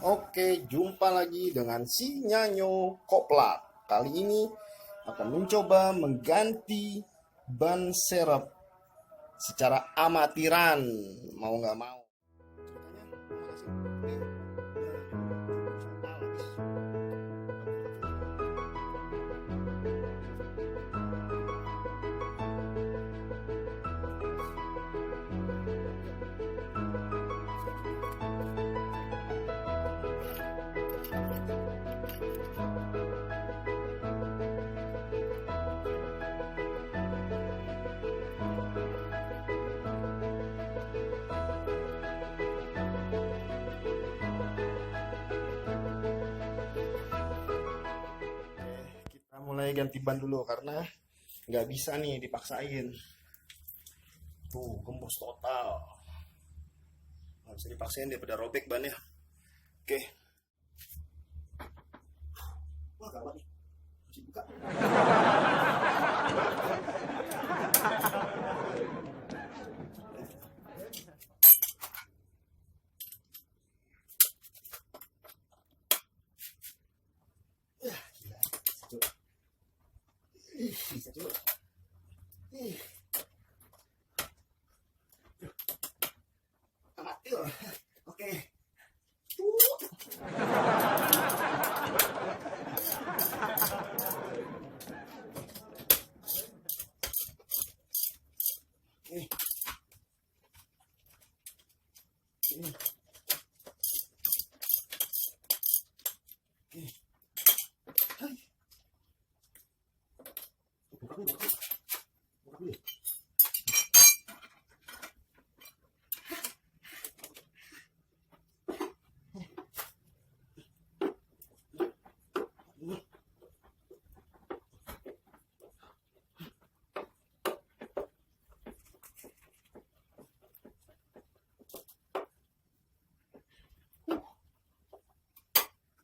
Oke, jumpa lagi dengan si Nyanyo Koplak. Kali ini akan mencoba mengganti ban serep secara amatiran, mau nggak mau. Kita mulai ganti ban dulu karena nggak bisa nih dipaksain. Tuh, gembos total. Nggak bisa dipaksain daripada robek bannya. Oke. Wah, gawat nih. Masih buka. Bisa juga. Amatir. Oke. Ini. Hai. Buka dulu. Buka dulu.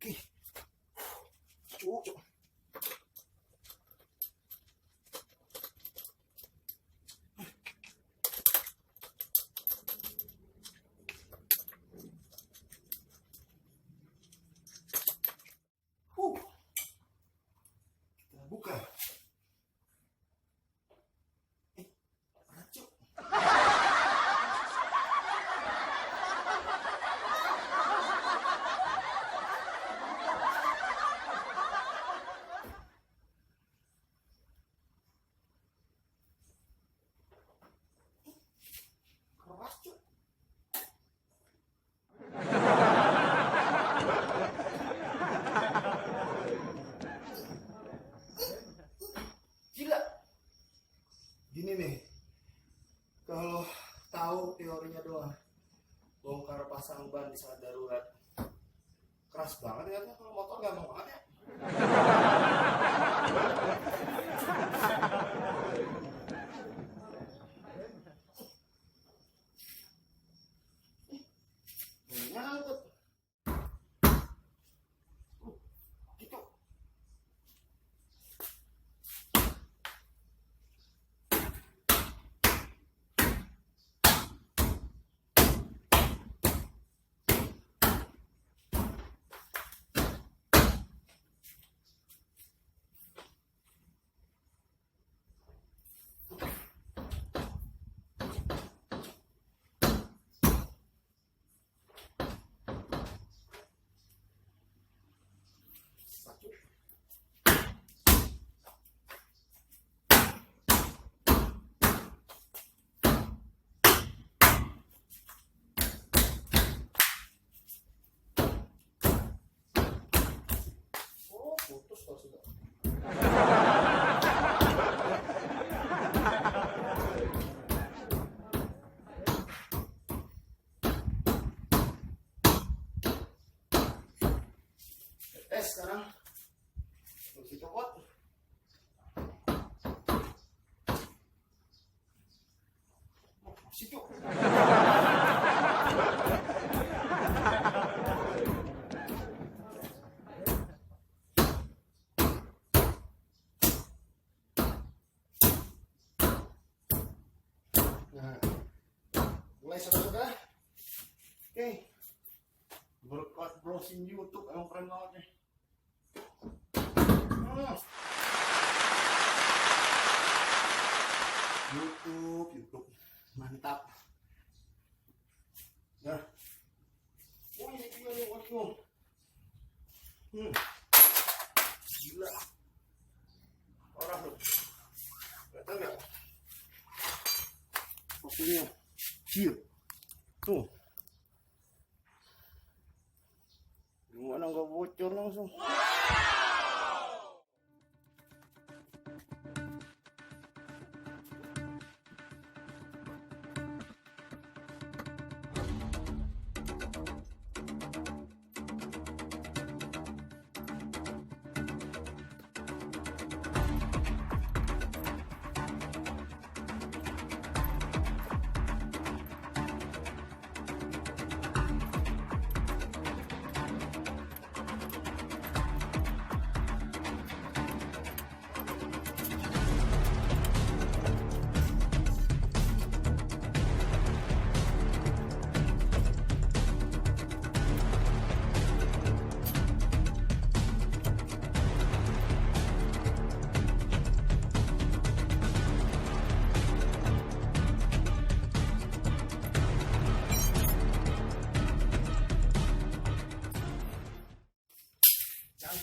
Oke. Cuk. Kita buka. Racuk. Keras, Cuk. Gila. Gini nih. Kalau tahu teorinya doang. Bongkar pasang ban di saat darurat. Keras banget ya, kalau motor gampang banget ya. Nyangkut. Gitu. Oh, putus kalau sudah. Tes sekarang. Masih copot. Masih cuk. Nah, mulai saudara-saudara. Oke. berkat browsing YouTube emang keren banget nih. YouTube mantap. Nah, wah ini gila nih bosku. Gila, orang tuh, nggak tahu ya. Pokoknya, cium, tuh. Gimana nggak bocor langsung?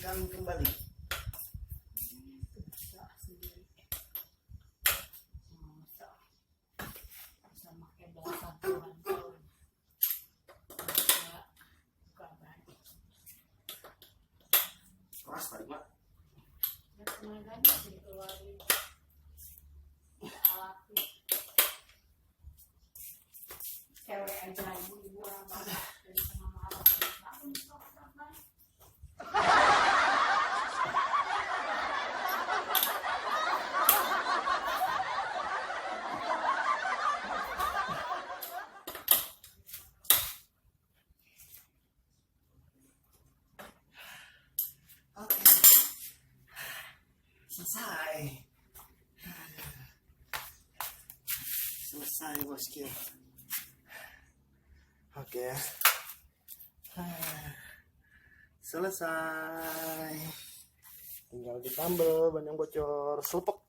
Kembali bisa pakai balapan keras tadi mak cewek aja ibu orang banget dari sama selesai bosku. Oke, selesai, tinggal ditambal ban yang bocor, selpek.